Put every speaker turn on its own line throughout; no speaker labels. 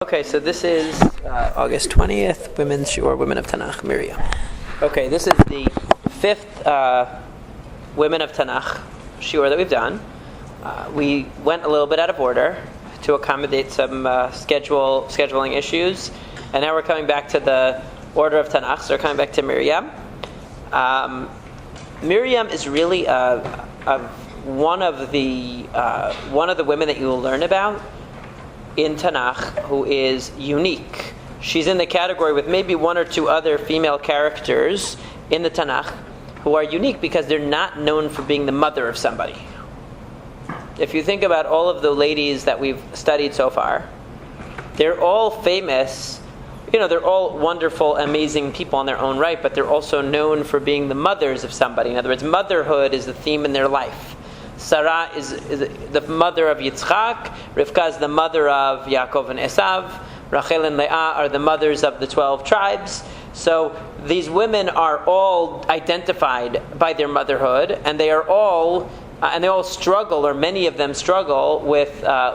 Okay, so this is August 20th, Women's Shiur, Women of Tanakh, Miriam. Okay, this is the fifth Women of Tanakh Shiur that we've done. We went a little bit out of order to accommodate some scheduling issues, and now we're coming back to the order of Tanakh, so we're coming back to Miriam. Miriam is really one of the women that you will learn about in Tanakh who is unique. She's in the category with maybe one or two other female characters in the Tanakh who are unique because they're not known for being the mother of somebody. If you think about all of the ladies that we've studied so far, they're all famous. They're all wonderful, amazing people in their own right, but they're also known for being the mothers of somebody. In other words, motherhood is the theme in their life. Sarah is the mother of Yitzchak. Rivka is the mother of Yaakov and Esav. Rachel and Leah are the mothers of the 12 tribes. So these women are all identified by their motherhood, and they all struggle, or many of them struggle with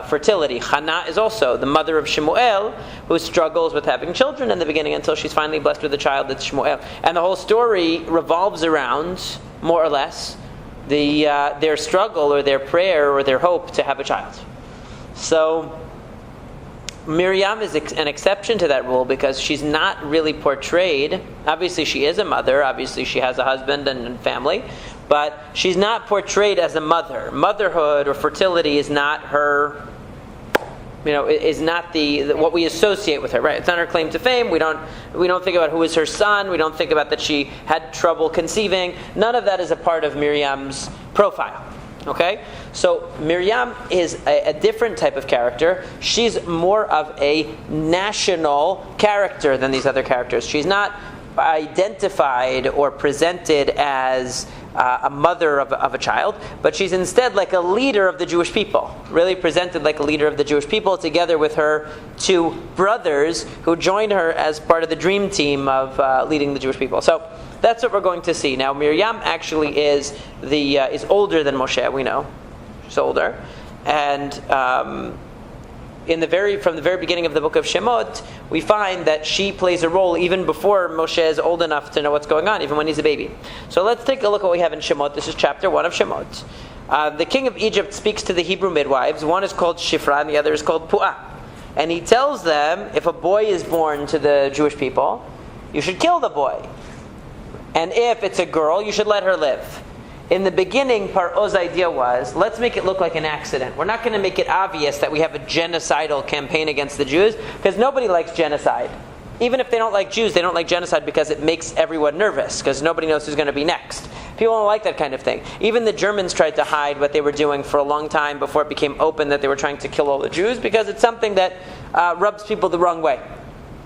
fertility. Hannah is also the mother of Shemuel, who struggles with having children in the beginning until she's finally blessed with a child that's Shemuel. And the whole story revolves around, more or less, their struggle or their prayer or their hope to have a child. So Miriam is an exception to that rule because she's not really portrayed. Obviously she is a mother, obviously she has a husband and family, but she's not portrayed as a mother. Motherhood or fertility is not her, is not what we associate with her, right? It's not her claim to fame. We don't think about who is her son. We don't think about that she had trouble conceiving. None of that is a part of Miriam's profile. Okay? So Miriam is a different type of character. She's more of a national character than these other characters. She's not identified or presented as a mother of a child, but she's instead like a leader of the Jewish people, really presented like a leader of the Jewish people, together with her two brothers who join her as part of the dream team of leading the Jewish people. So that's what we're going to see. Now Miriam actually is older than Moshe, we know. She's older. And from the very beginning of the book of Shemot, we find that she plays a role even before Moshe is old enough to know what's going on, even when he's a baby. So let's take a look at what we have in Shemot. This is chapter 1 of Shemot. The king of Egypt speaks to the Hebrew midwives. One is called Shifra and the other is called Pu'ah. And he tells them, if a boy is born to the Jewish people, you should kill the boy. And if it's a girl, you should let her live. In the beginning, Paro's idea was, let's make it look like an accident. We're not going to make it obvious that we have a genocidal campaign against the Jews, because nobody likes genocide. Even if they don't like Jews, they don't like genocide because it makes everyone nervous, because nobody knows who's going to be next. People don't like that kind of thing. Even the Germans tried to hide what they were doing for a long time before it became open that they were trying to kill all the Jews, because it's something that rubs people the wrong way.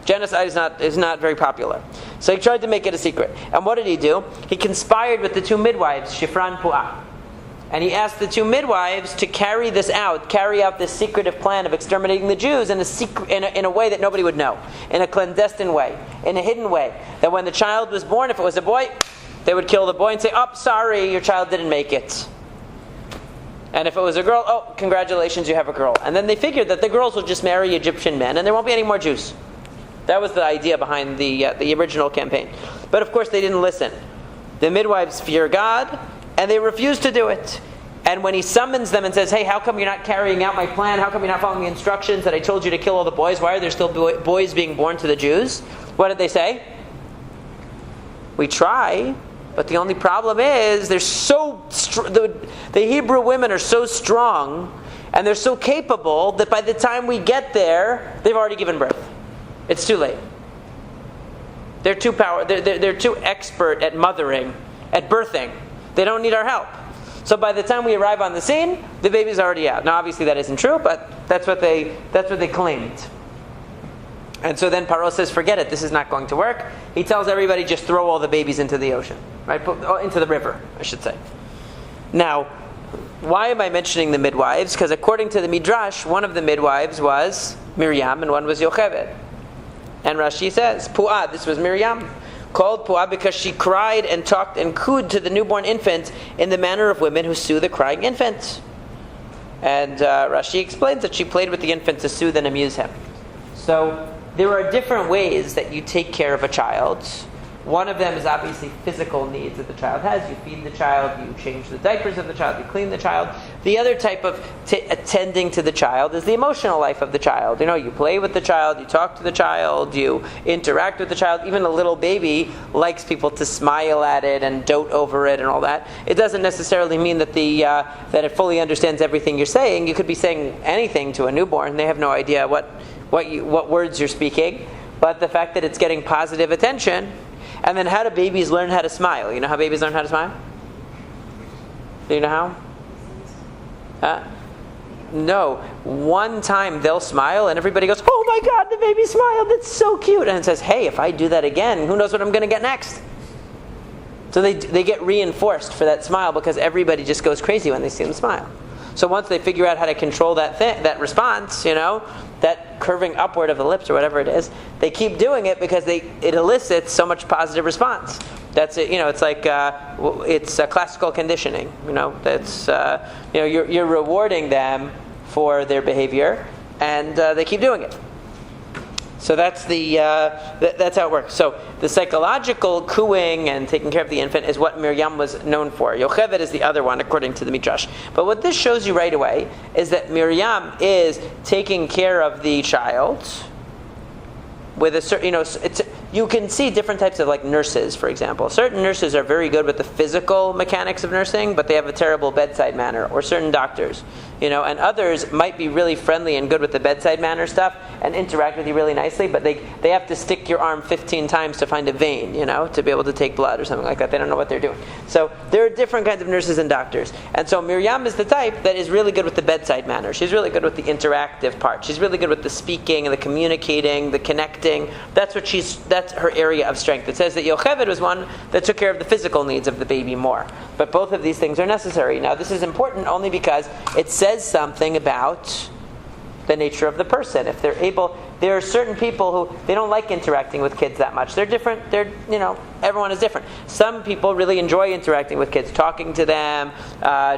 Genocide is not very popular. So he tried to make it a secret. And what did he do? He conspired with the two midwives, Shifra and Pu'ah. And he asked the two midwives to carry out this secretive plan of exterminating the Jews in a way that nobody would know. In a clandestine way. In a hidden way. That when the child was born, if it was a boy, they would kill the boy and say, "Oh, sorry, your child didn't make it." And if it was a girl, "Oh, congratulations, you have a girl." And then they figured that the girls will just marry Egyptian men and there won't be any more Jews. That was the idea behind the original campaign. But of course they didn't listen. The midwives fear God, and they refuse to do it. And when he summons them and says, "Hey, how come you're not carrying out my plan? How come you're not following the instructions that I told you to kill all the boys? Why are there still boys being born to the Jews?" What did they say? "We try, but the only problem is they're so the Hebrew women are so strong, and they're so capable that by the time we get there, they've already given birth. It's too late. They're too expert at mothering, at birthing. They don't need our help. So by the time we arrive on the scene, the baby's already out." Now obviously that isn't true, but that's what they claimed. And so then Paro says, "Forget it, this is not going to work." He tells everybody, just throw all the babies into the ocean. Right? Into the river, I should say. Now, why am I mentioning the midwives? Because according to the Midrash, one of the midwives was Miriam and one was Yocheved. And Rashi says, Pu'ah, this was Miriam, called Pu'ah because she cried and talked and cooed to the newborn infant in the manner of women who soothe the crying infant. And Rashi explains that she played with the infant to soothe and amuse him. So there are different ways that you take care of a child. One of them is obviously physical needs that the child has. You feed the child, you change the diapers of the child, you clean the child. The other type of attending to the child is the emotional life of the child. You play with the child, you talk to the child, you interact with the child. Even a little baby likes people to smile at it and dote over it and all that. It doesn't necessarily mean that that it fully understands everything you're saying. You could be saying anything to a newborn. They have no idea what words you're speaking. But the fact that it's getting positive attention. And then how do babies learn how to smile? You know how babies learn how to smile? Do you know how? No. One time they'll smile and everybody goes, "Oh my God, the baby smiled. That's so cute." And it says, "Hey, if I do that again, who knows what I'm going to get next?" So they get reinforced for that smile because everybody just goes crazy when they see them smile. So once they figure out how to control that response, that curving upward of the lips or whatever it is, they keep doing it because it elicits so much positive response. That's it. It's like it's classical conditioning. That's you're rewarding them for their behavior, and they keep doing it. So that's that's how it works. So the psychological cooing and taking care of the infant is what Miriam was known for. Yocheved is the other one, according to the Midrash. But what this shows you right away is that Miriam is taking care of the child with a certain, you can see different types of nurses, for example. Certain nurses are very good with the physical mechanics of nursing, but they have a terrible bedside manner, or certain doctors. And others might be really friendly and good with the bedside manner stuff and interact with you really nicely, but they have to stick your arm 15 times to find a vein, to be able to take blood or something like that. They don't know what they're doing. So there are different kinds of nurses and doctors. And so Miriam is the type that is really good with the bedside manner. She's really good with the interactive part. She's really good with the speaking and the communicating, the connecting. That's her area of strength. It says that Yocheved was one that took care of the physical needs of the baby more. But both of these things are necessary. Now this is important only because it says something about the nature of the person. If they're able, there are certain people who they don't like interacting with kids that much. They're different. Everyone is different. Some people really enjoy interacting with kids, talking to them,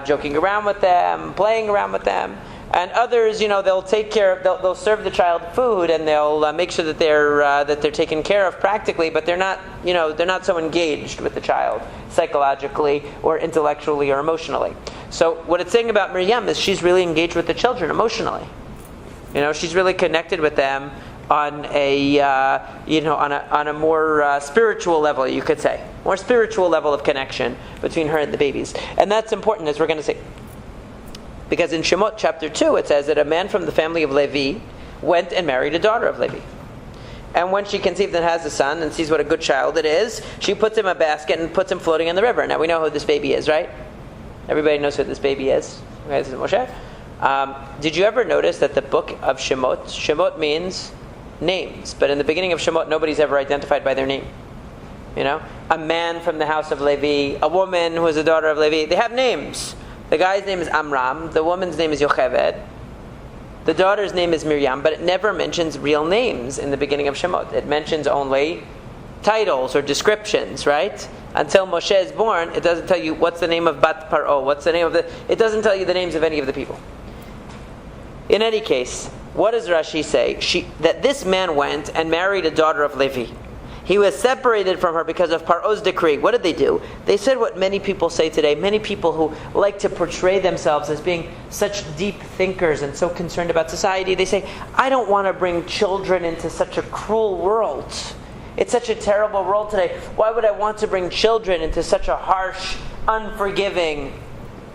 joking around with them, playing around with them. And others, they'll take care of, they'll serve the child food and they'll make sure that they're taken care of practically, but they're not so engaged with the child psychologically or intellectually or emotionally. So what it's saying about Miriam is she's really engaged with the children emotionally. She's really connected with them on a on a more spiritual level, you could say, more spiritual level of connection between her and the babies, and that's important, as we're going to see. Because in Shemot chapter 2 it says that a man from the family of Levi went and married a daughter of Levi. And when she conceived and has a son and sees what a good child it is, she puts him in a basket and puts him floating in the river. Now we know who this baby is, right? Everybody knows who this baby is. Okay, this is Moshe. Did you ever notice that the book of Shemot means names, but in the beginning of Shemot nobody's ever identified by their name. A man from the house of Levi, a woman who is a daughter of Levi, they have names. The guy's name is Amram, the woman's name is Yocheved, the daughter's name is Miriam, but it never mentions real names in the beginning of Shemot. It mentions only titles or descriptions, right? Until Moshe is born, it doesn't tell you what's the name of Bat Paro, what's the name of it doesn't tell you the names of any of the people. In any case, what does Rashi say? That this man went and married a daughter of Levi. He was separated from her because of Paro's decree. What did they do? They said what many people say today. Many people who like to portray themselves as being such deep thinkers and so concerned about society, they say, I don't want to bring children into such a cruel world. It's such a terrible world today. Why would I want to bring children into such a harsh, unforgiving,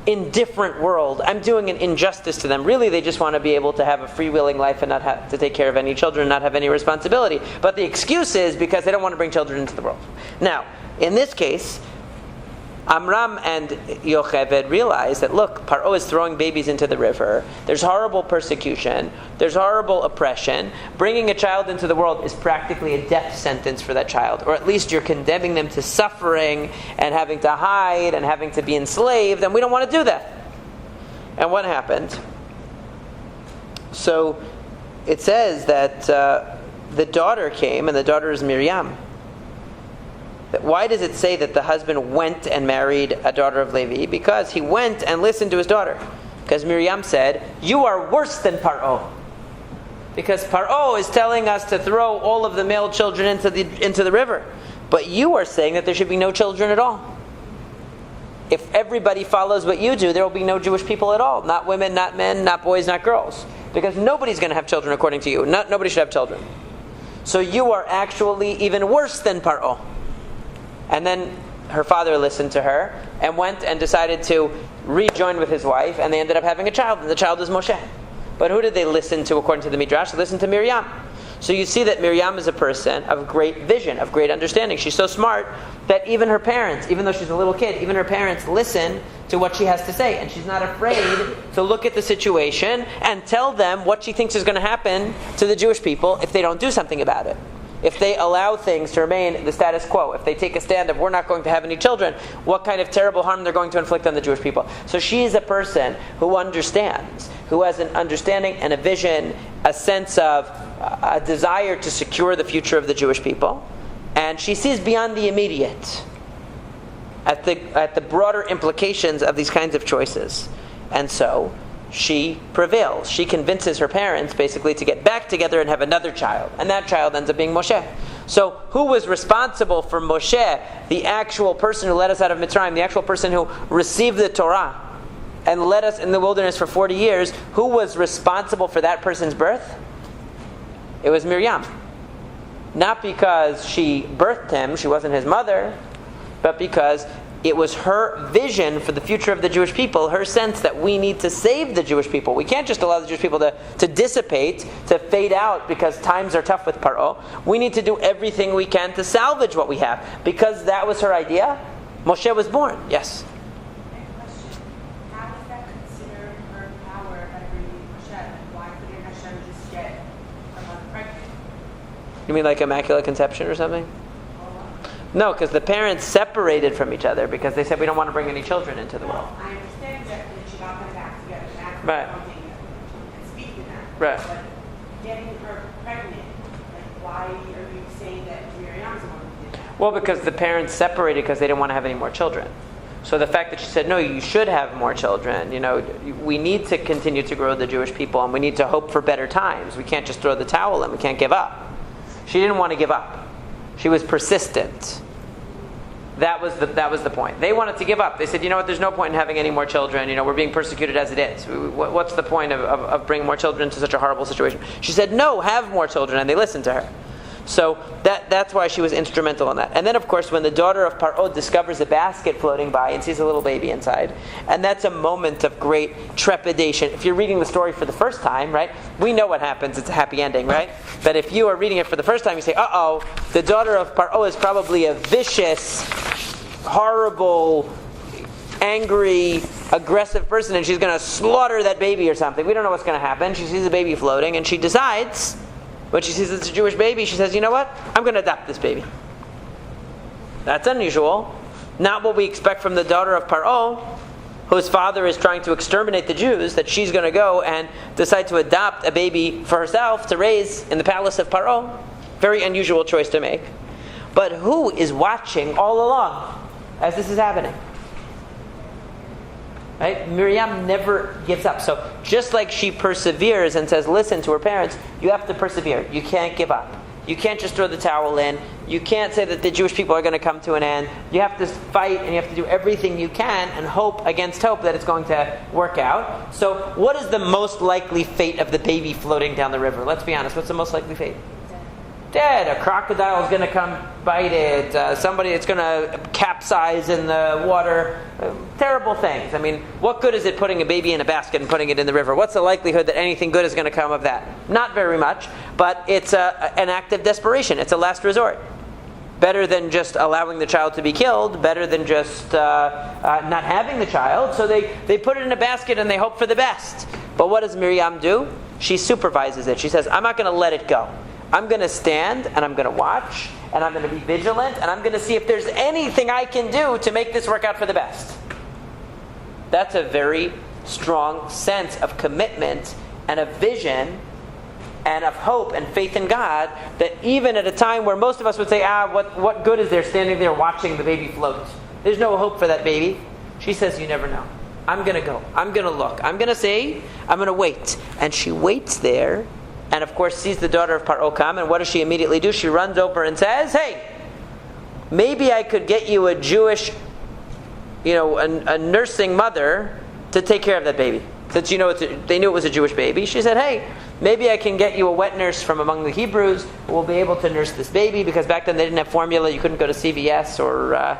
indifferent world? I'm doing an injustice to them. Really, they just want to be able to have a freewheeling life and not have to take care of any children, not have any responsibility. But the excuse is because they don't want to bring children into the world. Now, in this case, Amram and Yocheved realize that, look, Paro is throwing babies into the river. There's horrible persecution. There's horrible oppression. Bringing a child into the world is practically a death sentence for that child. Or at least you're condemning them to suffering and having to hide and having to be enslaved. And we don't want to do that. And what happened? So it says that the daughter came, and the daughter is Miriam. Why does it say that the husband went and married a daughter of Levi? Because he went and listened to his daughter. Because Miriam said, you are worse than Paro. Because Paro is telling us to throw all of the male children into the river. But you are saying that there should be no children at all. If everybody follows what you do, there will be no Jewish people at all. Not women, not men, not boys, not girls. Because nobody's going to have children according to you. Nobody should have children. So you are actually even worse than Paro. And then her father listened to her and went and decided to rejoin with his wife, and they ended up having a child, and the child is Moshe. But who did they listen to according to the Midrash? They listened to Miriam. So you see that Miriam is a person of great vision, of great understanding. She's so smart that even her parents, even though she's a little kid, even her parents listen to what she has to say. And she's not afraid to look at the situation and tell them what she thinks is going to happen to the Jewish people if they don't do something about it. If they allow things to remain the status quo, if they take a stand of we're not going to have any children, what kind of terrible harm they're going to inflict on the Jewish people. So she is a person who understands, who has an understanding and a vision, a sense of a desire to secure the future of the Jewish people. And she sees beyond the immediate at the broader implications of these kinds of choices. And so she prevails. She convinces her parents basically to get back together and have another child. And that child ends up being Moshe. So who was responsible for Moshe, the actual person who led us out of Mitzrayim, the actual person who received the Torah and led us in the wilderness for 40 years, who was responsible for that person's birth? It was Miriam. Not because she birthed him, she wasn't his mother, but because it was her vision for the future of the Jewish people, her sense that we need to save the Jewish people. We can't just allow the Jewish people to dissipate, to fade out because times are tough with Paro. We need to do everything we can to salvage what we have. Because that was her idea, Moshe was born. Yes?
Question. How is that considered her power by bringing Moshe? Why couldn't Hashem just get her mother pregnant?
You mean like Immaculate Conception or something? No, because the parents separated from each other because they said we don't want to bring any children into the world.
I understand that she got them back together. That's
right.
And speaking that.
Right.
But getting her pregnant, like why are you saying that Miriam's the one who did that?
Well, because the parents separated because they didn't want to have any more children. So the fact that she said, no, you should have more children, we need to continue to grow the Jewish people and we need to hope for better times. We can't just throw the towel in. We can't give up. She didn't want to give up. She was persistent. That was the point. They wanted to give up. They said, you know what, there's no point in having any more children. We're being persecuted as it is. What's the point of bringing more children to such a horrible situation? She said, no, have more children, and they listened to her. So that's why she was instrumental in that. And then, of course, when the daughter of Paro discovers a basket floating by and sees a little baby inside, and that's a moment of great trepidation. If you're reading the story for the first time, right, we know what happens. It's a happy ending, right? But if you are reading it for the first time, you say, uh-oh, the daughter of Paro is probably a vicious, horrible, angry, aggressive person, and she's going to slaughter that baby or something. We don't know what's going to happen. She sees the baby floating, and she decides, when she sees it's a Jewish baby, she says, you know what? I'm going to adopt this baby. That's unusual. Not what we expect from the daughter of Paro, whose father is trying to exterminate the Jews, that she's going to go and decide to adopt a baby for herself to raise in the palace of Paro. Very unusual choice to make. But who is watching all along as this is happening? Right? Miriam never gives up. So just like she perseveres and says, listen to her parents, you have to persevere. You can't give up. You can't just throw the towel in. You can't say that the Jewish people are going to come to an end. You have to fight and you have to do everything you can and hope against hope that it's going to work out. So what is the most likely fate of the baby floating down the river? Let's be honest. What's the most likely fate? Dead. A crocodile is going to come bite it. Somebody it's going to capsize in the water. Terrible things. I mean, what good is it putting a baby in a basket and putting it in the river? What's the likelihood that anything good is going to come of that? Not very much, but it's an act of desperation. It's a last resort. Better than just allowing the child to be killed. Better than just not having the child. So they put it in a basket and they hope for the best. But what does Miriam do? She supervises it. She says, I'm not going to let it go. I'm going to stand and I'm going to watch and I'm going to be vigilant and I'm going to see if there's anything I can do to make this work out for the best. That's a very strong sense of commitment and of vision and of hope and faith in God, that even at a time where most of us would say, what good is there standing there watching the baby float? There's no hope for that baby. She says, you never know. I'm going to go. I'm going to look. I'm going to see. I'm going to wait. And she waits there and of course sees the daughter of Paro come, and what does she immediately do? She runs over and says, hey, maybe I could get you a Jewish, a nursing mother to take care of that baby. Since they knew it was a Jewish baby, she said, hey, maybe I can get you a wet nurse from among the Hebrews who will be able to nurse this baby, because back then they didn't have formula, you couldn't go to CVS or...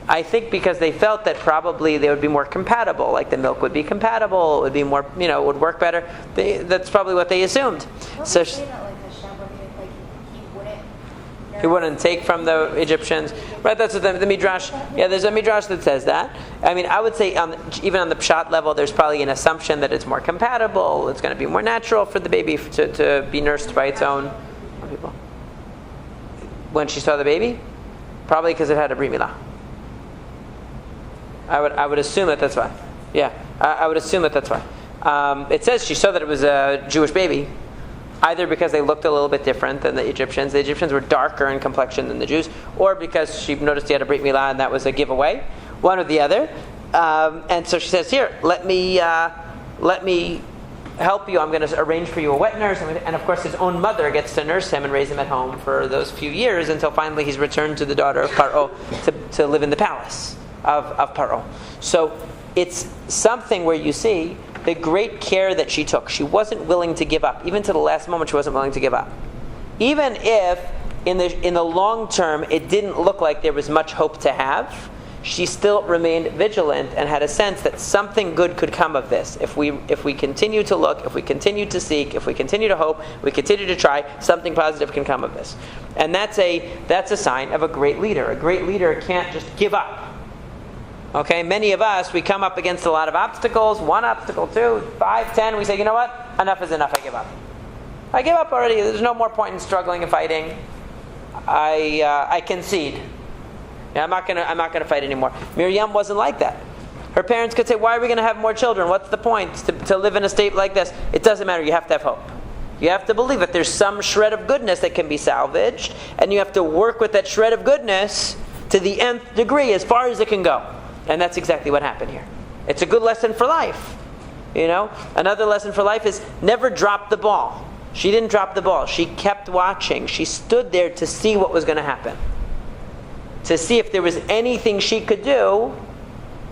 I think because they felt that probably they would be more compatible, like the milk would be compatible, it would be more, it would work better. That's probably what they assumed. So he wouldn't take from the Egyptians, right? That's what the midrash. Yeah, there's a midrash that says that. I mean, I would say even on the pshat level, there's probably an assumption that it's more compatible. It's going to be more natural for the baby to be nursed by its own people. When she saw the baby, probably because it had a brit milah. I would assume that's why. Yeah, I would assume that's why. It says she saw that it was a Jewish baby, either because they looked a little bit different than the Egyptians. The Egyptians were darker in complexion than the Jews, or because she noticed he had a brit milah and that was a giveaway, one or the other. And so she says, here, let me help you. I'm going to arrange for you a wet nurse. And of course his own mother gets to nurse him and raise him at home for those few years until finally he's returned to the daughter of Paro to live in the palace of Paro. So it's something where you see the great care that she took. She wasn't willing to give up. Even to the last moment, she wasn't willing to give up. Even if in the long term it didn't look like there was much hope to have, she still remained vigilant and had a sense that something good could come of this. If we continue to look, if we continue to seek, if we continue to hope, we continue to try, something positive can come of this. And that's a sign of a great leader. A great leader can't just give up. Okay, many of us, we come up against a lot of obstacles, 1 obstacle, 2, 5, 10, we say, you know what, enough is enough, I give up. I give up already, there's no more point in struggling and fighting. I concede. Yeah, I'm not gonna fight anymore. Miriam wasn't like that. Her parents could say, why are we going to have more children? What's the point to live in a state like this? It doesn't matter, you have to have hope. You have to believe that there's some shred of goodness that can be salvaged, and you have to work with that shred of goodness to the nth degree, as far as it can go. And that's exactly what happened here. It's a good lesson for life. Another lesson for life is never drop the ball. She didn't drop the ball. She kept watching. She stood there to see what was going to happen. To see if there was anything she could do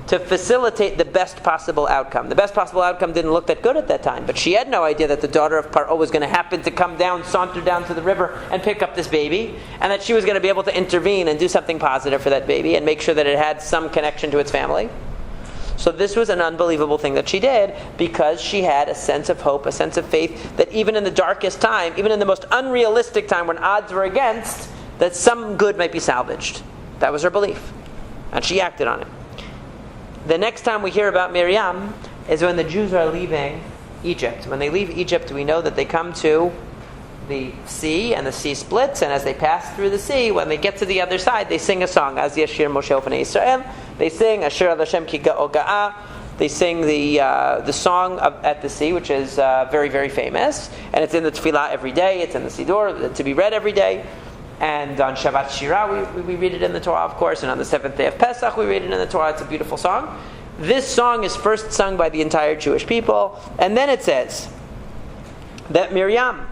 to facilitate the best possible outcome. The best possible outcome didn't look that good at that time, but she had no idea that the daughter of Paro was going to happen to come down, saunter down to the river and pick up this baby, and that she was going to be able to intervene and do something positive for that baby and make sure that it had some connection to its family. So this was an unbelievable thing that she did, because she had a sense of hope, a sense of faith, that even in the darkest time, even in the most unrealistic time when odds were against, that some good might be salvaged. That was her belief. And she acted on it. The next time we hear about Miriam is when the Jews are leaving Egypt. When they leave Egypt, we know that they come to the sea, and the sea splits, and as they pass through the sea, when they get to the other side, they sing a song, Az Yashir Moshe Ofnei Yisrael. They sing Asher Al Hashem Ki Ga'o Ga'a. They sing the song at the sea, which is very, very famous, and it's in the Tefillah every day. It's in the Siddur to be read every day. And on Shabbat Shirah, we read it in the Torah, of course, and on the 7th day of Pesach, we read it in the Torah. It's a beautiful song. This song is first sung by the entire Jewish people, and then it says that Miriam,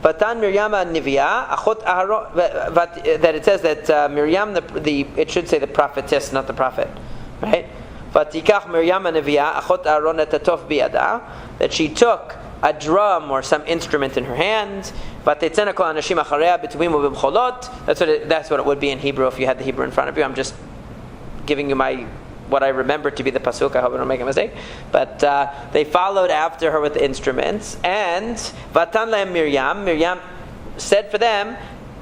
Vatan Miriam Nivia, Achot Aharon, that it says that Miriam, it should say the prophetess, not the prophet, right? Vatikach Miriam Nivia, Achot Aharon et Atov biyada, that she took a drum or some instrument in her hand. That's what it would be in Hebrew if you had the Hebrew in front of you. I'm just giving you what I remember to be the pasuk. I hope I don't make a mistake. But they followed after her with the instruments. And Vatan lehem Miriam said for them,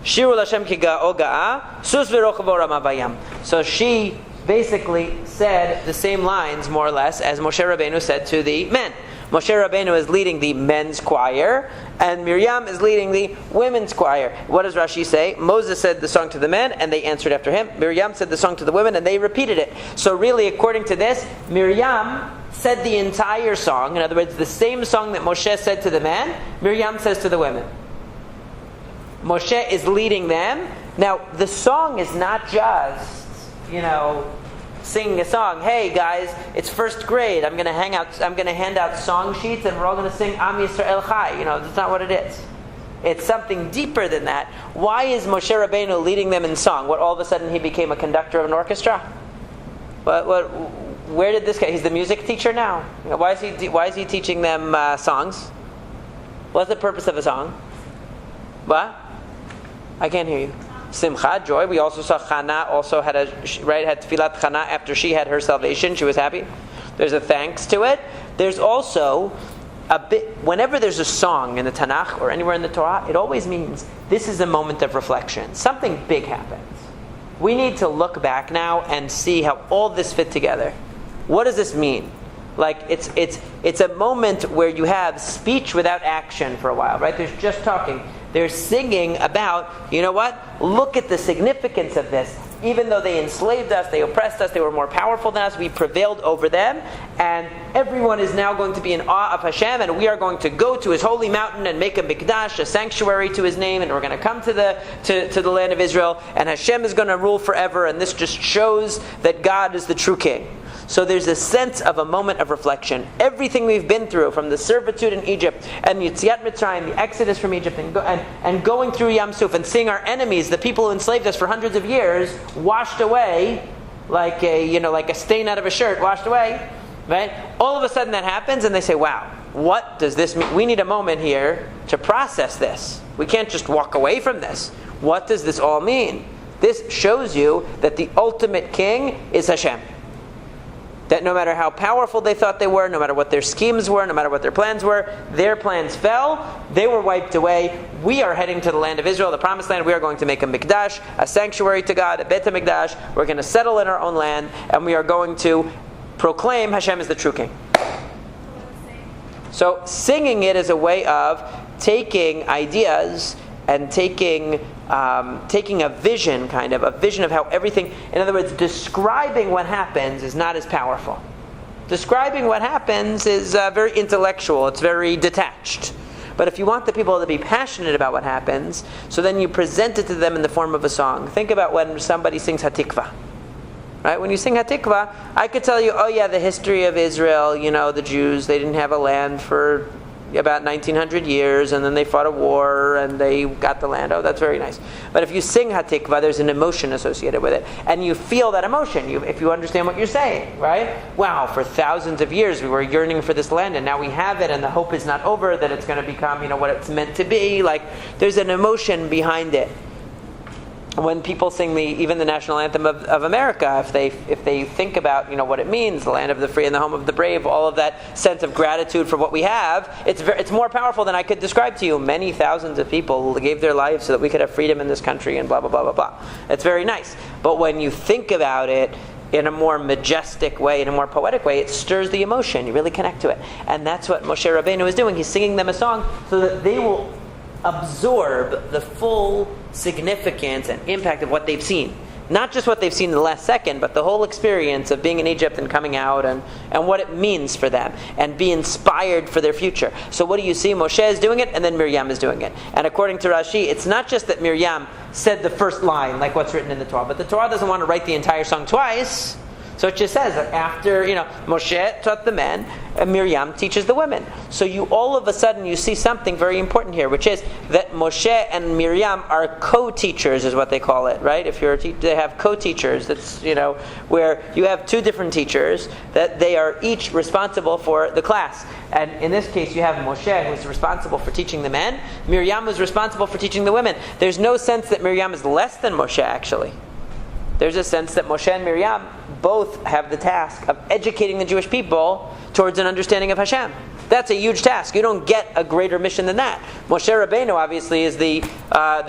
Shiru Lashem ki ga'o ga'a, sus v'rochavo ramavayam. So she basically said the same lines, more or less, as Moshe Rabbeinu said to the men. Moshe Rabbeinu is leading the men's choir, and Miriam is leading the women's choir. What does Rashi say? Moses said the song to the men, and they answered after him. Miriam said the song to the women, and they repeated it. So really, according to this, Miriam said the entire song. In other words, the same song that Moshe said to the men, Miriam says to the women. Moshe is leading them. Now, the song is not just, singing a song. Hey guys, it's first grade. I'm going to hand out song sheets, and we're all going to sing Am Yisrael Chai. That's not what it is. It's something deeper than that. Why is Moshe Rabbeinu leading them in song? What, all of a sudden he became a conductor of an orchestra? Where did this guy? He's the music teacher now. Why is he teaching them songs? What's the purpose of a song? What? I can't hear you. Simcha, joy. We also saw Chana also had Tfilat Chana after she had her salvation. She was happy. There's a thanks to it. There's also a bit, whenever there's a song in the Tanakh or anywhere in the Torah, it always means this is a moment of reflection. Something big happens. We need to look back now and see how all this fit together. What does this mean? Like it's a moment where you have speech without action for a while, right? There's just talking. They're singing about, look at the significance of this. Even though they enslaved us, they oppressed us, they were more powerful than us, we prevailed over them, and everyone is now going to be in awe of Hashem, and we are going to go to His holy mountain and make a mikdash, a sanctuary to His name, and we're going to come to the land of Israel, and Hashem is going to rule forever, and this just shows that God is the true king. So there's a sense of a moment of reflection. Everything we've been through, from the servitude in Egypt, and Yetziat Mitzrayim, the exodus from Egypt, and going through Yam Suf, and seeing our enemies, the people who enslaved us for hundreds of years, washed away, like a stain out of a shirt, washed away, right? All of a sudden that happens, and they say, wow, what does this mean? We need a moment here to process this. We can't just walk away from this. What does this all mean? This shows you that the ultimate king is Hashem. That no matter how powerful they thought they were, no matter what their schemes were, no matter what their plans were, their plans fell, they were wiped away. We are heading to the land of Israel, the promised land. We are going to make a mikdash, a sanctuary to God, a bet HaMikdash. We're going to settle in our own land, and we are going to proclaim Hashem is the true king. So singing it is a way of taking ideas and taking a vision, a vision of how everything, in other words, describing what happens is not as powerful. Describing what happens is very intellectual, it's very detached. But if you want the people to be passionate about what happens, so then you present it to them in the form of a song. Think about when somebody sings Hatikva. Right? When you sing Hatikva, I could tell you, the history of Israel, the Jews, they didn't have a land for about 1900 years, and then they fought a war and they got the land. Oh, that's very nice. But if you sing Hatikva, there's an emotion associated with it, and you feel that emotion if you understand what you're saying, right? Wow, for thousands of years we were yearning for this land, and now we have it, and the hope is not over that it's going to become what it's meant to be. Like, there's an emotion behind it. When people sing even the national anthem of America, if they think about what it means, the land of the free and the home of the brave, all of that sense of gratitude for what we have, it's more powerful than I could describe to you. Many thousands of people gave their lives so that we could have freedom in this country, and blah blah blah blah blah. It's very nice, but when you think about it in a more majestic way, in a more poetic way, it stirs the emotion. You really connect to it, and that's what Moshe Rabbeinu is doing. He's singing them a song so that they will absorb the full significance and impact of what they've seen. Not just what they've seen in the last second, but the whole experience of being in Egypt and coming out, and what it means for them, and be inspired for their future. So what do you see? Moshe is doing it, and then Miriam is doing it. And according to Rashi, it's not just that Miriam said the first line, like what's written in the Torah, but the Torah doesn't want to write the entire song twice. So it just says that after, Moshe taught the men, and Miriam teaches the women. So you all of a sudden you see something very important here, which is that Moshe and Miriam are co-teachers, is what they call it, right? If you're they have co-teachers. That's where you have two different teachers that they are each responsible for the class. And in this case, you have Moshe, who's responsible for teaching the men. Miriam is responsible for teaching the women. There's no sense that Miriam is less than Moshe, actually. There's a sense that Moshe and Miriam both have the task of educating the Jewish people towards an understanding of Hashem. That's a huge task. You don't get a greater mission than that. Moshe Rabbeinu obviously is the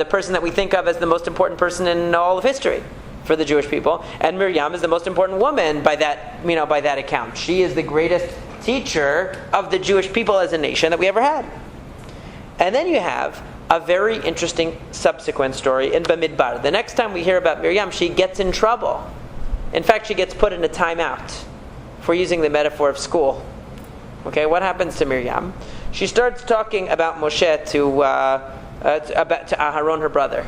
person that we think of as the most important person in all of history for the Jewish people, and Miriam is the most important woman by that account. She is the greatest teacher of the Jewish people as a nation that we ever had. And then you have a very interesting subsequent story in Bamidbar. The next time we hear about Miriam, she gets in trouble. In fact, she gets put in a timeout for using the metaphor of school. Okay, what happens to Miriam? She starts talking about Moshe to Aharon, her brother.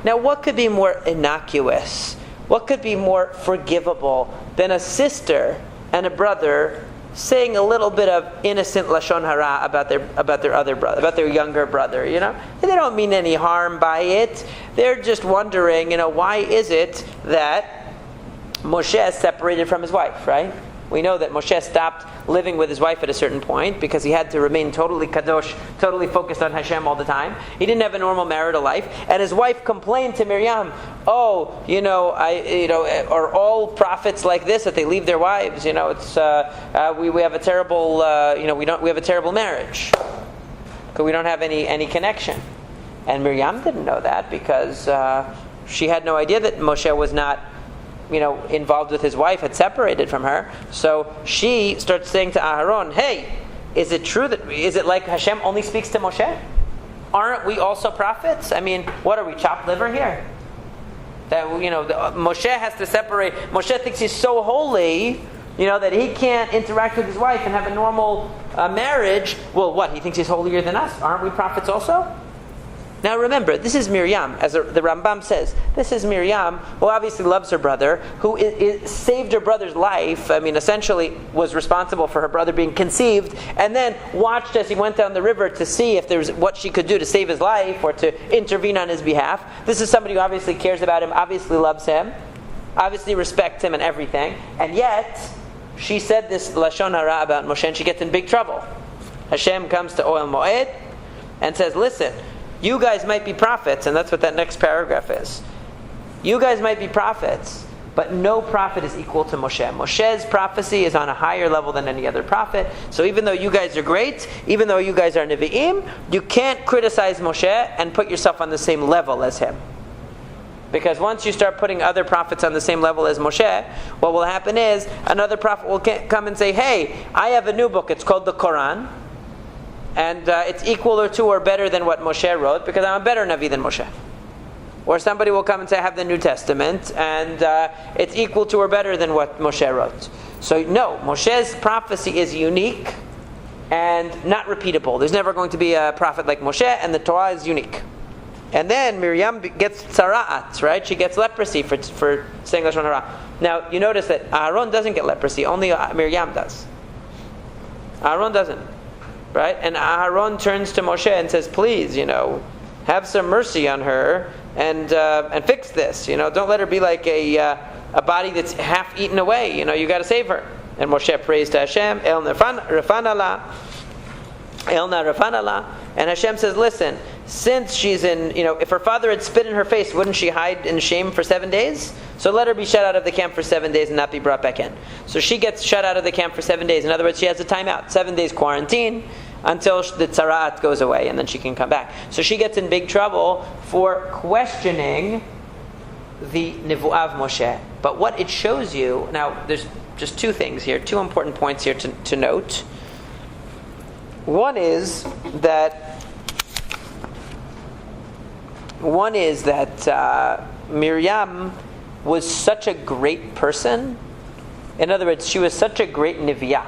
Now, what could be more innocuous What could be more forgivable than a sister and a brother saying a little bit of innocent lashon hara about their other brother, about their younger brother? And they don't mean any harm by it. They're just wondering, why is it that Moshe is separated from his wife, right? We know that Moshe stopped living with his wife at a certain point because he had to remain totally kadosh, totally focused on Hashem all the time. He didn't have a normal marital life, and his wife complained to Miriam, are all prophets like this, that they leave their wives? It's we have a terrible we have a terrible marriage because we don't have any connection. And Miriam didn't know that because she had no idea that Moshe was not involved with his wife, had separated from her. So she starts saying to Aharon, hey, is it like Hashem only speaks to Moshe? Aren't we also prophets? What are we, chopped liver here? That Moshe has to separate. Moshe thinks he's so holy, that he can't interact with his wife and have a normal marriage. Well, what? He thinks he's holier than us? Aren't we prophets also? Now remember, this is Miriam, as the Rambam says. This is Miriam, who obviously loves her brother, who saved her brother's life. Essentially was responsible for her brother being conceived, and then watched as he went down the river to see if there was what she could do to save his life or to intervene on his behalf. This is somebody who obviously cares about him, obviously loves him, obviously respects him and everything. And yet, she said this lashon hara about Moshe, and she gets in big trouble. Hashem comes to Ohel Moed and says, listen, you guys might be prophets, and that's what that next paragraph is. You guys might be prophets, but no prophet is equal to Moshe. Moshe's prophecy is on a higher level than any other prophet. So even though you guys are great, even though you guys are Nevi'im, you can't criticize Moshe and put yourself on the same level as him. Because once you start putting other prophets on the same level as Moshe, what will happen is another prophet will come and say, hey, I have a new book, it's called the Quran, and it's equal or to or better than what Moshe wrote, because I'm a better Navi than Moshe. Or somebody will come and say, I have the New Testament, and it's equal to or better than what Moshe wrote. So no, Moshe's prophecy is unique and not repeatable. There's never going to be a prophet like Moshe, and the Torah is unique. And then Miriam gets tzara'at, right? She gets leprosy for saying lashon hara. Now, you notice that Aaron doesn't get leprosy, only Miriam does. Aaron doesn't. Right? And Aharon turns to Moshe and says, please, have some mercy on her and fix this. Don't let her be like a body that's half eaten away. You got to save her. And Moshe prays to Hashem, Elna Rafanala. And Hashem says, listen, since she's if her father had spit in her face, wouldn't she hide in shame for 7 days? So let her be shut out of the camp for 7 days and not be brought back in. So she gets shut out of the camp for 7 days. In other words, she has a timeout, 7 days quarantine, until the tzara'at goes away, and then she can come back. So she gets in big trouble for questioning the Nevu'ah of Moshe. But what it shows you, now there's just two things here, two important points here to note. One is that Miriam was such a great person. In other words, she was such a great Nevi'ah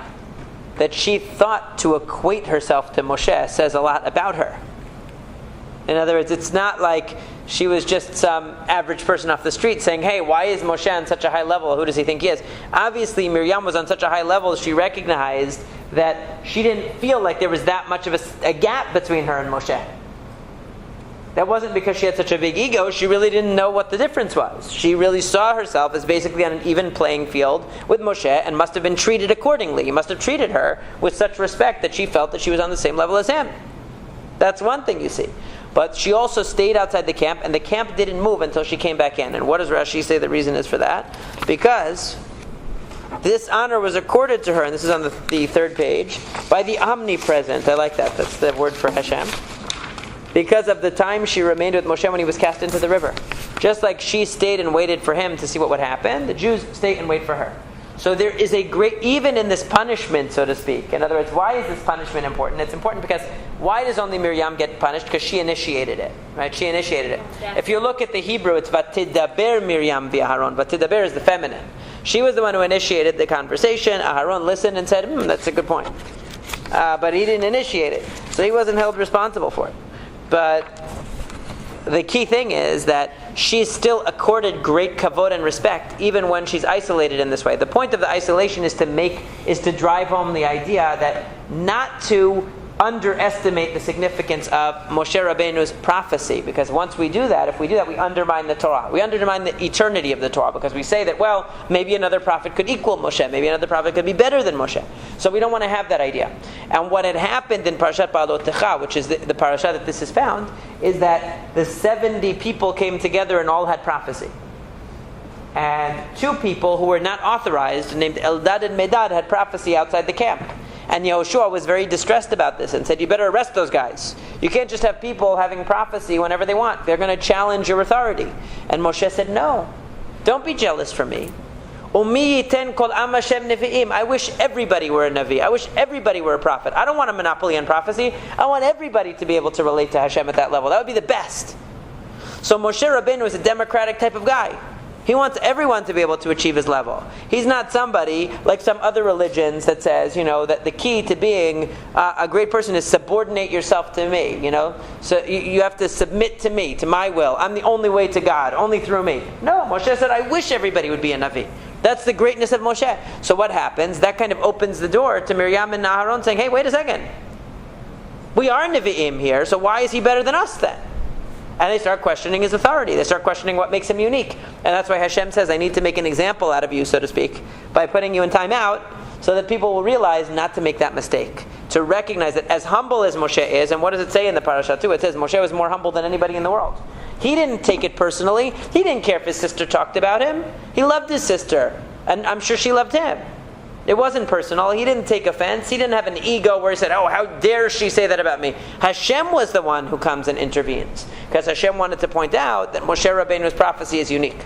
that she thought to equate herself to Moshe says a lot about her. In other words, it's not like she was just some average person off the street saying, hey, why is Moshe on such a high level? Who does he think he is? Obviously, Miriam was on such a high level, she recognized that she didn't feel like there was that much of a gap between her and Moshe. That wasn't because she had such a big ego. She really didn't know what the difference was. She really saw herself as basically on an even playing field with Moshe and must have been treated accordingly. He must have treated her with such respect that she felt that she was on the same level as him. That's one thing you see. But she also stayed outside the camp, and the camp didn't move until she came back in. And what does Rashi say the reason is for that? Because this honor was accorded to her, and this is on the third page, by the omnipresent. I like that. That's the word for Hashem. Because of the time she remained with Moshe when he was cast into the river. Just like she stayed and waited for him to see what would happen, the Jews stay and wait for her. So there is a great, even in this punishment, so to speak. In other words, why is this punishment important? It's important because why does only Miriam get punished? Because she initiated it, right? She initiated it. If you look at the Hebrew, it's vatidaber Miriam v'Aharon. Vatidaber is the feminine. She was the one who initiated the conversation. Aharon listened and said, that's a good point. But he didn't initiate it. So he wasn't held responsible for it. But the key thing is that she's still accorded great kavod and respect even when she's isolated in this way. The point of the isolation is to drive home the idea that not to underestimate the significance of Moshe Rabbeinu's prophecy, because once we do that, if we do that, we undermine the Torah. We undermine the eternity of the Torah, because we say that, well, maybe another prophet could equal Moshe, maybe another prophet could be better than Moshe. So we don't want to have that idea. And what had happened in Parashat Ba'alotecha, which is the parasha that this is found, is that the 70 people came together and all had prophecy. And 2 people who were not authorized, named Eldad and Medad, had prophecy outside the camp. And Yehoshua was very distressed about this and said, you better arrest those guys. You can't just have people having prophecy whenever they want. They're going to challenge your authority. And Moshe said, no, don't be jealous for me. I wish everybody were a Navi. I wish everybody were a prophet. I don't want a monopoly on prophecy. I want everybody to be able to relate to Hashem at that level. That would be the best. So Moshe Rabbeinu is a democratic type of guy. He wants everyone to be able to achieve his level. He's not somebody like some other religions that says, that the key to being a great person is subordinate yourself to me, So you have to submit to me, to my will. I'm the only way to God, only through me. No, Moshe said, I wish everybody would be a Navi. That's the greatness of Moshe. So what happens? That kind of opens the door to Miriam and Aharon saying, hey, wait a second. We are Nevi'im here, so why is he better than us then? And they start questioning his authority. They start questioning what makes him unique. And that's why Hashem says, I need to make an example out of you, so to speak, by putting you in timeout, so that people will realize not to make that mistake. To recognize that as humble as Moshe is, and what does it say in the parasha too? It says Moshe was more humble than anybody in the world. He didn't take it personally. He didn't care if his sister talked about him. He loved his sister. And I'm sure she loved him. It wasn't personal. He didn't take offense. He didn't have an ego where he said, oh, how dare she say that about me. Hashem was the one who comes and intervenes. Because Hashem wanted to point out that Moshe Rabbeinu's prophecy is unique.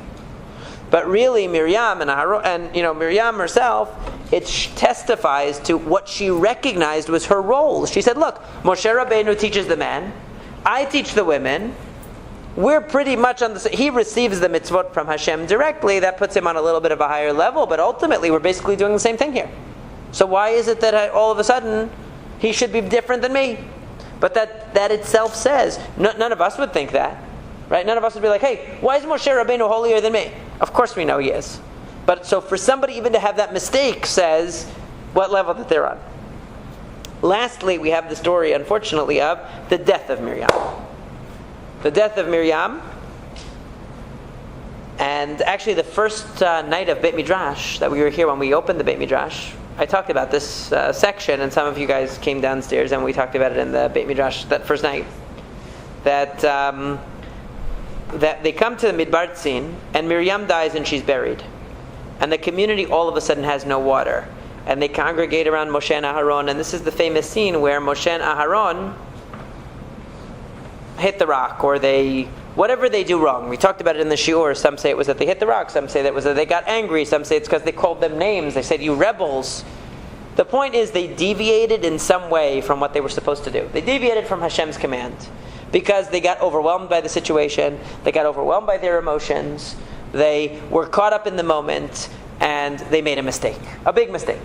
But really, Miriam and Miriam herself, it testifies to what she recognized was her role. She said, look, Moshe Rabbeinu teaches the men. I teach the women. We're pretty much on the same. He receives the mitzvot from Hashem directly. That puts him on a little bit of a higher level. But ultimately, we're basically doing the same thing here. So why is it that all of a sudden he should be different than me? But that itself says, none of us would think that. Right? None of us would be like, hey, why is Moshe Rabbeinu holier than me? Of course we know he is. But so for somebody even to have that mistake says what level that they're on. Lastly, we have the story, unfortunately, of the death of Miriam. The death of Miriam, and actually the first night of Beit Midrash that we were here when we opened the Beit Midrash, I talked about this section, and some of you guys came downstairs and we talked about it in the Beit Midrash that first night. That they come to the Midbar Tzin, and Miriam dies and she's buried. And the community all of a sudden has no water. And they congregate around Moshe and Aharon, and this is the famous scene where Moshe and Aharon hit the rock, or whatever they do wrong. We talked about it in the shiur. Some say it was that they hit the rock. Some say that it was that they got angry. Some say it's because they called them names. They said, you rebels. The point is they deviated in some way from what they were supposed to do. They deviated from Hashem's command because they got overwhelmed by the situation. They got overwhelmed by their emotions. They were caught up in the moment, and they made a mistake. A big mistake.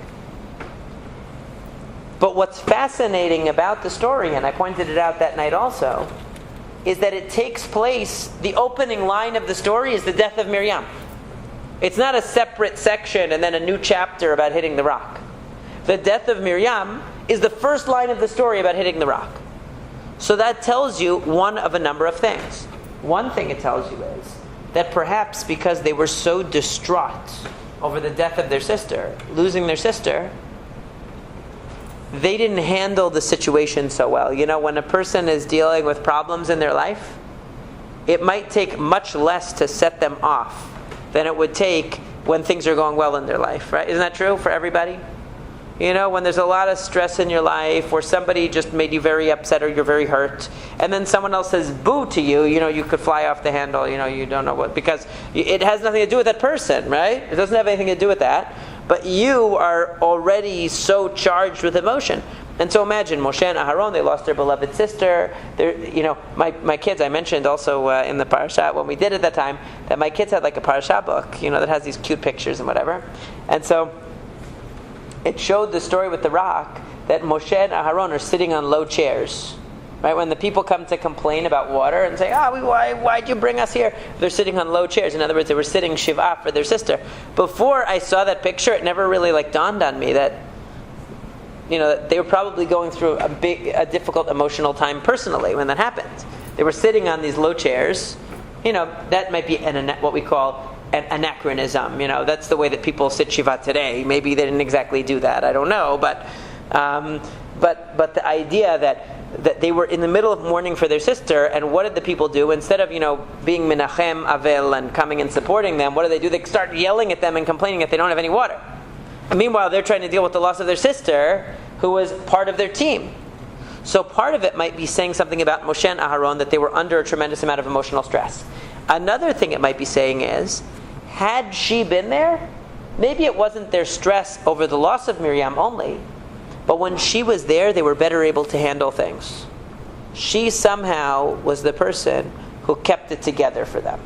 But what's fascinating about the story, and I pointed it out that night also, is that it takes place, the opening line of the story is the death of Miriam. It's not a separate section and then a new chapter about hitting the rock. The death of Miriam is the first line of the story about hitting the rock. So that tells you one of a number of things. One thing it tells you is that perhaps because they were so distraught over the death of their sister, losing their sister, they didn't handle the situation so well. When a person is dealing with problems in their life, it might take much less to set them off than it would take when things are going well in their life, right? Isn't that true for everybody? When there's a lot of stress in your life, or somebody just made you very upset or you're very hurt, and then someone else says boo to you, you could fly off the handle, you don't know what, because it has nothing to do with that person, right? It doesn't have anything to do with that. But you are already so charged with emotion. And so imagine, Moshe and Aharon, they lost their beloved sister. My kids, I mentioned also in the parasha, when we did it that time, that my kids had like a parasha book, that has these cute pictures and whatever. And so it showed the story with the rock, that Moshe and Aharon are sitting on low chairs. Right? When the people come to complain about water and say, why'd you bring us here? They're sitting on low chairs. In other words, they were sitting Shiva for their sister. Before I saw that picture, it never really dawned on me that they were probably going through a difficult emotional time personally when that happened. They were sitting on these low chairs. That might be what we call an anachronism. That's the way that people sit Shiva today. Maybe they didn't exactly do that. I don't know, but the idea that they were in the middle of mourning for their sister, and what did the people do? Instead of being menachem avel and coming and supporting them, what do? They start yelling at them and complaining that they don't have any water. And meanwhile, they're trying to deal with the loss of their sister, who was part of their team. So part of it might be saying something about Moshe and Aharon, that they were under a tremendous amount of emotional stress. Another thing it might be saying is, had she been there, maybe it wasn't their stress over the loss of Miriam only, but when she was there, they were better able to handle things. She somehow was the person who kept it together for them.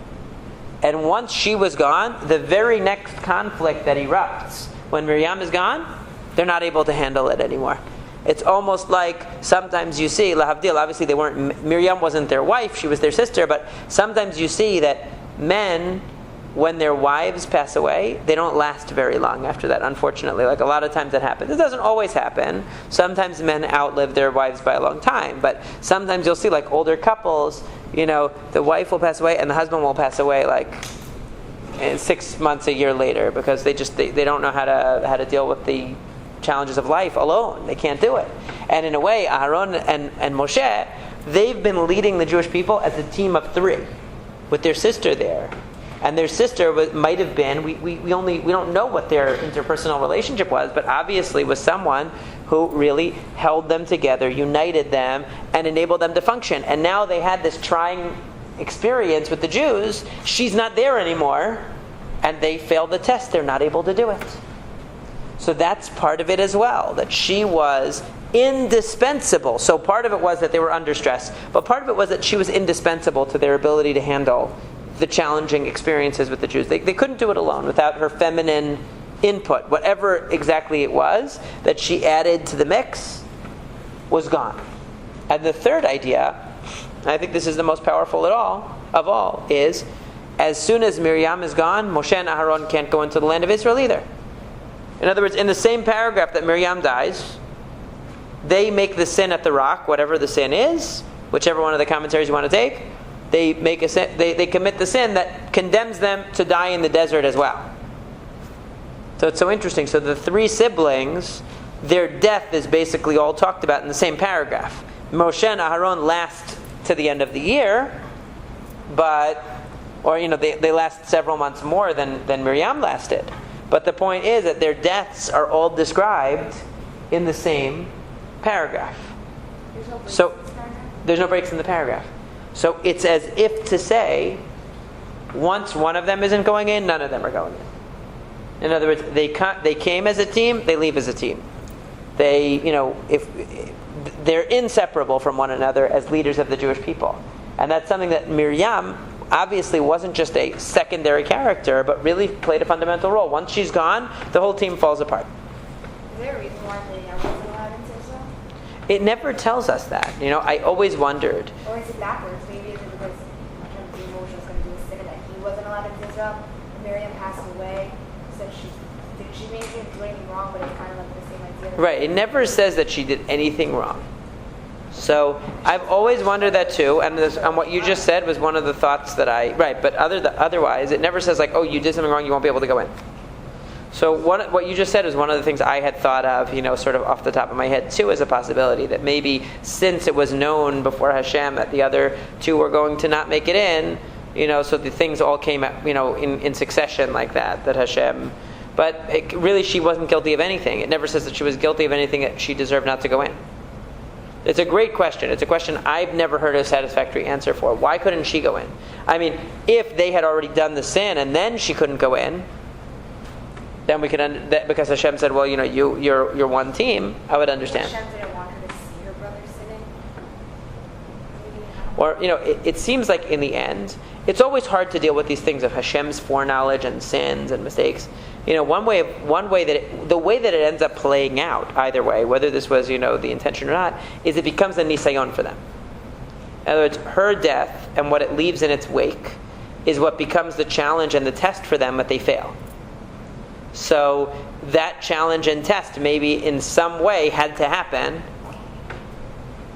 And once she was gone, the very next conflict that erupts, when Miriam is gone, they're not able to handle it anymore. It's almost like sometimes you see, lahavdil, obviously Miriam wasn't their wife, she was their sister, but sometimes you see that men, when their wives pass away, they don't last very long after that, unfortunately. A lot of times that happens. It doesn't always happen. Sometimes men outlive their wives by a long time, but sometimes you'll see older couples, the wife will pass away and the husband will pass away 6 months, a year later, because they don't know how to deal with the challenges of life alone. They can't do it. And in a way, Aharon and Moshe, they've been leading the Jewish people as a team of 3, with their sister there. And their sister might have been, we don't know what their interpersonal relationship was, but obviously was someone who really held them together, united them, and enabled them to function. And now they had this trying experience with the Jews. She's not there anymore, and they failed the test. They're not able to do it. So that's part of it as well, that she was indispensable. So part of it was that they were under stress, but part of it was that she was indispensable to their ability to handle the challenging experiences with the Jews. They couldn't do it alone without her feminine input. Whatever exactly it was that she added to the mix was gone. And the third idea, and I think this is the most powerful of all, is as soon as Miriam is gone, Moshe and Aharon can't go into the land of Israel either. In other words, in the same paragraph that Miriam dies, they make the sin at the rock, whatever the sin is, whichever one of the commentaries you want to take. They make a sin, they commit the sin that condemns them to die in the desert as well. So it's so interesting. So the 3 siblings, their death is basically all talked about in the same paragraph. Moshe and Aharon last to the end of the year, they last several months more than Miriam lasted. But the point is that their deaths are all described in the same paragraph. There's no breaks in the paragraph. So it's as if to say, once one of them isn't going in, none of them are going in. In other words, they came as a team, they leave as a team. If they're inseparable from one another as leaders of the Jewish people. And that's something that Miriam obviously wasn't just a secondary character, but really played a fundamental role. Once she's gone, the whole team falls apart.
Is there a reason why Miriam wasn't allowed into Israel?
It never tells us that. I always wondered.
Or is it backwards? Maybe it's because the emotion was going to do a sin that he wasn't allowed into Israel. Miriam passed away, so she maybe didn't do anything wrong, but it's kind of the same idea.
Right. It never says that she did anything wrong. So I've always wondered that too, and what you just said was one of the thoughts that but otherwise it never says you did something wrong, you won't be able to go in. So what you just said is one of the things I had thought of, sort of off the top of my head too, as a possibility, that maybe since it was known before Hashem that the other 2 were going to not make it in, so the things all came up, in succession like that Hashem. But really she wasn't guilty of anything. It never says that she was guilty of anything that she deserved not to go in. It's a great question. It's a question I've never heard a satisfactory answer for. Why couldn't she go in? I mean, if they had already done the sin and then she couldn't go in, then we could because Hashem said, well, you're one team. I would understand.
Hashem didn't want her to see her brother sinning.
Or it seems like in the end, it's always hard to deal with these things of Hashem's foreknowledge and sins and mistakes. The way that it ends up playing out, either way, whether this was the intention or not, is it becomes a nisayon for them. In other words, her death and what it leaves in its wake is what becomes the challenge and the test for them if they fail. So that challenge and test maybe in some way had to happen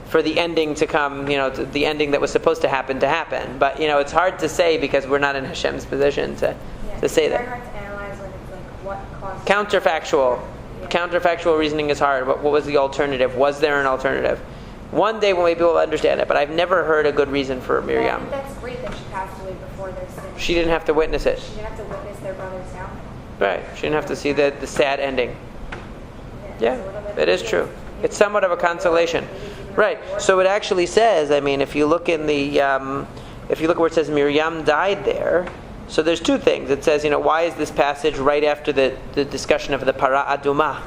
for the ending to come, the ending that was supposed to happen. But, it's hard to say because we're not in Hashem's position to say that.
It's very hard to analyze when it's like what caused...
Counterfactual.
Yeah.
Counterfactual reasoning is hard. What was the alternative? Was there an alternative? One day maybe we'll understand it, but I've never heard a good reason for Miriam.
Well, I think that's great that she passed away before their sin.
She didn't have to witness it.
She didn't have to witness their brother's downfall.
Right. She didn't have to see the sad ending. Yeah, it is true. It's somewhat of a consolation. Right. So it actually says, if you look in the, if you look where it says Miriam died there, so there's two things. It says, why is this passage right after the discussion of the para aduma,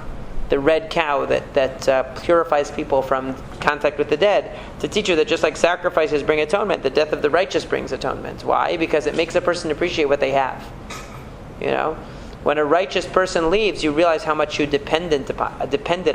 the red cow that purifies people from contact with the dead, to teach you that just like sacrifices bring atonement, the death of the righteous brings atonement. Why? Because it makes a person appreciate what they have. When a righteous person leaves, you realize how much you depended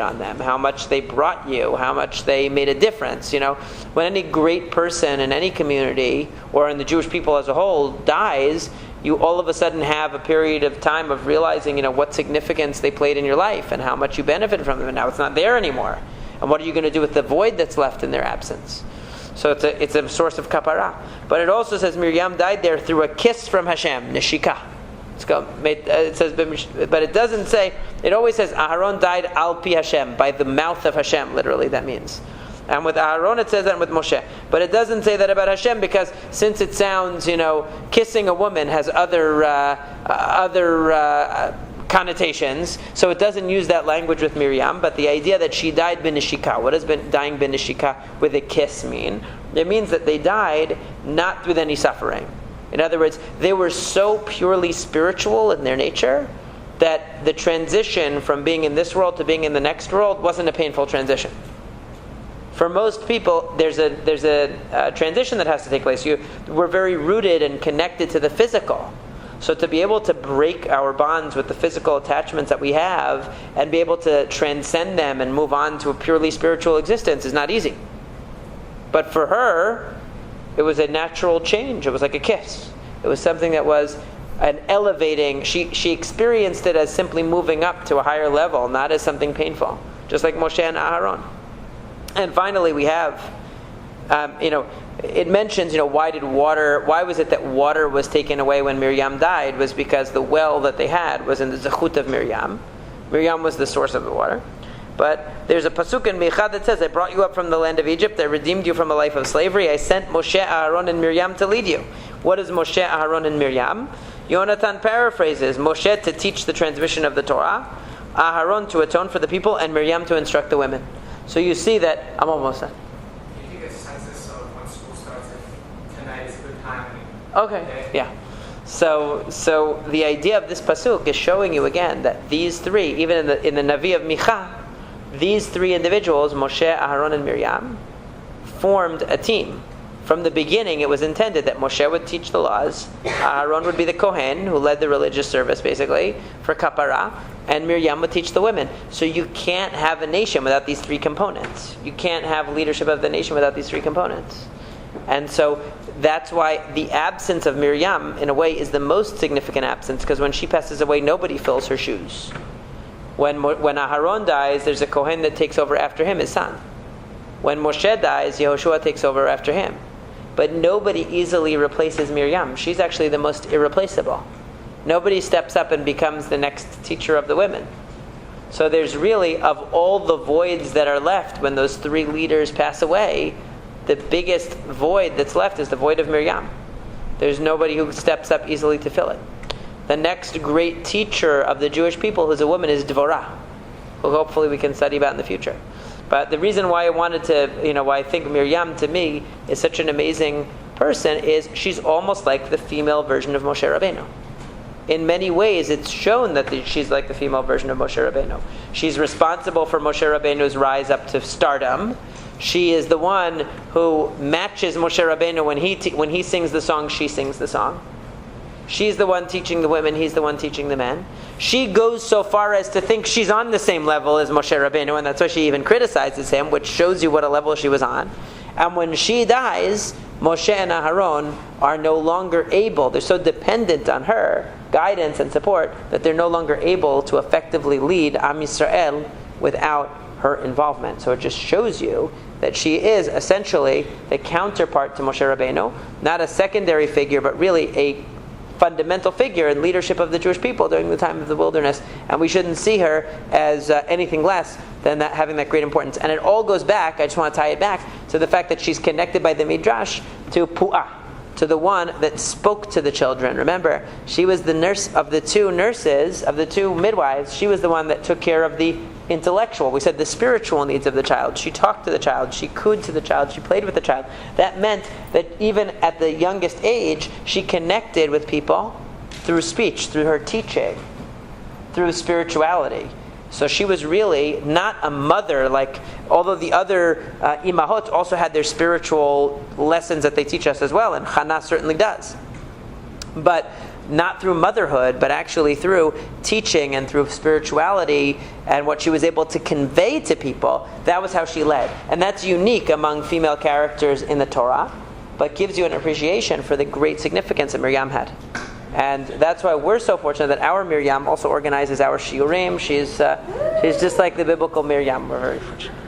on them, how much they brought you, how much they made a difference. When any great person in any community or in the Jewish people as a whole dies, you all of a sudden have a period of time of realizing, what significance they played in your life and how much you benefited from them. And now it's not there anymore. And what are you going to do with the void that's left in their absence? So it's a source of kapara. But it also says Miriam died there through a kiss from Hashem, neshika. It says, but it doesn't say. It always says Aharon died al pi Hashem, by the mouth of Hashem. Literally, that means. And with Aharon it says that, and with Moshe. But it doesn't say that about Hashem because since it sounds, kissing a woman has other connotations, so it doesn't use that language with Miriam. But the idea that she died binishika, what does dying binishika with a kiss mean? It means that they died not with any suffering. In other words, they were so purely spiritual in their nature that the transition from being in this world to being in the next world wasn't a painful transition. For most people, there's a transition that has to take place. We're very rooted and connected to the physical. So to be able to break our bonds with the physical attachments that we have and be able to transcend them and move on to a purely spiritual existence is not easy. But for her, it was a natural change. It was like a kiss. It was something that was an elevating. She experienced it as simply moving up to a higher level, not as something painful. Just like Moshe and Aharon. And finally, we have, it mentions, why was it that water was taken away when Miriam died? Was because the well that they had was in the zechut of Miriam. Miriam was the source of the water. But there's a pasuk in Micha that says, I brought you up from the land of Egypt, I redeemed you from a life of slavery, I sent Moshe, Aharon, and Miriam to lead you. What is Moshe, Aharon, and Miriam? Yonatan paraphrases, Moshe to teach the transmission of the Torah, Aharon to atone for the people, and Miriam to instruct the women. So you see that, I'm almost done.
Can you get a census of when school starts? If tonight is a good time?
Okay, yeah. So the idea of this pasuk is showing you again that these three, even in the Navi of Micha, these three individuals, Moshe, Aharon, and Miriam, formed a team. From the beginning, it was intended that Moshe would teach the laws, Aharon would be the Kohen, who led the religious service, basically, for kapara, and Miriam would teach the women. So you can't have a nation without these three components. You can't have leadership of the nation without these three components. And so that's why the absence of Miriam, in a way, is the most significant absence, because when she passes away, nobody fills her shoes. When Aharon dies, there's a Kohen that takes over after him, his son. When Moshe dies, Yehoshua takes over after him. But nobody easily replaces Miriam. She's actually the most irreplaceable. Nobody steps up and becomes the next teacher of the women. So there's really, of all the voids that are left when those three leaders pass away, the biggest void that's left is the void of Miriam. There's nobody who steps up easily to fill it. The next great teacher of the Jewish people who's a woman is Dvorah, who hopefully we can study about in the future. But the reason why I wanted to, why I think Miriam to me is such an amazing person is she's almost like the female version of Moshe Rabbeinu. In many ways, it's shown that she's like the female version of Moshe Rabbeinu. She's responsible for Moshe Rabbeinu's rise up to stardom. She is the one who matches Moshe Rabbeinu when he sings the song, she sings the song. She's the one teaching the women, he's the one teaching the men. She goes so far as to think she's on the same level as Moshe Rabbeinu, and that's why she even criticizes him, which shows you what a level she was on. And when she dies, Moshe and Aharon are no longer able, they're so dependent on her guidance and support that they're no longer able to effectively lead Am Yisrael without her involvement. So it just shows you that she is essentially the counterpart to Moshe Rabbeinu, not a secondary figure, but really a fundamental figure in leadership of the Jewish people during the time of the wilderness, and we shouldn't see her as anything less than that, having that great importance. And it all goes back, I just want to tie it back, to the fact that she's connected by the Midrash to Pu'ah, to the one that spoke to the children. Remember, she was the nurse of the two nurses, of the two midwives. She was the one that took care of the intellectual, we said the spiritual needs of the child. She talked to the child, she cooed to the child, she played with the child. That meant that even at the youngest age, she connected with people through speech, through her teaching, through spirituality. So she was really not a mother, like, although the other imahot also had their spiritual lessons that they teach us as well, and Hannah certainly does. But not through motherhood, but actually through teaching and through spirituality and what she was able to convey to people. That was how she led. And that's unique among female characters in the Torah, but gives you an appreciation for the great significance that Miriam had. And that's why we're so fortunate that our Miriam also organizes our shiurim. She's just like the biblical Miriam. We're very fortunate.